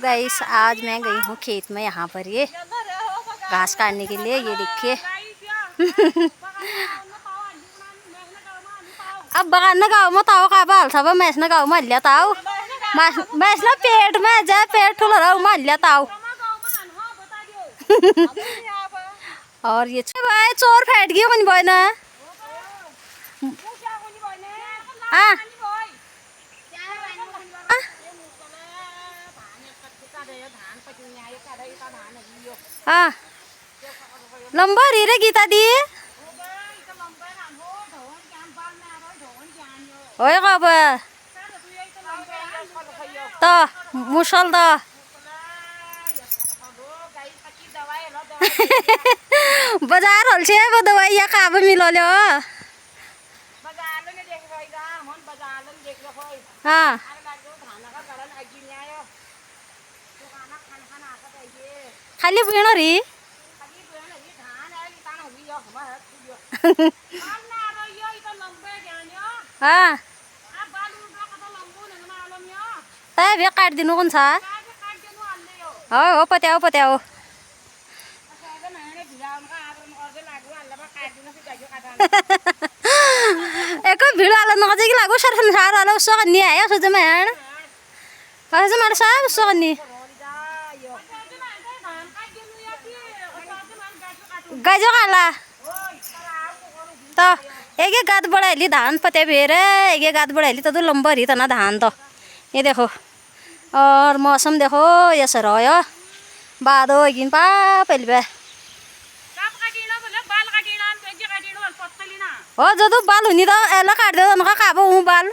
Guys आज मैं गई हूँ खेत में, यहाँ पर ये घास काटने के लिए। ये देखिए अब बगान न गाँव में ताओ का बाल था वो मैस न गाँव में लिया ताओ मैस ना पेट में जा पेट ठुला रहा मार लिया ताओ। और ये भाई चोर फैट गया कौन भाई ना हाँ हाँ लंबा री रे गीता दी ओए कब तो मुसल तो बाजार हल से वो दवाई या काब मिलो लो हाँ खाली बीण री हाँ तय काट दिनु कौन सा हो पत्याओ पत्याओ एक भिड़ आला नजर की लागू सर संसार आला उसको करनी है सोच में यार ऐसे मार साहब उसको करनी गजो काला तो एक गाद बढ़ाई धान पते भेरे एक गाद बढ़ाई तो लंबा रही तना धान तो ये देखो। और मौसम देखो ये सर हो बादो गिन पा पहले हो जो बाल हुनी तो एला काट दे उनका काबो हूँ बाल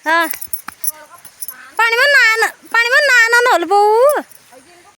हाँ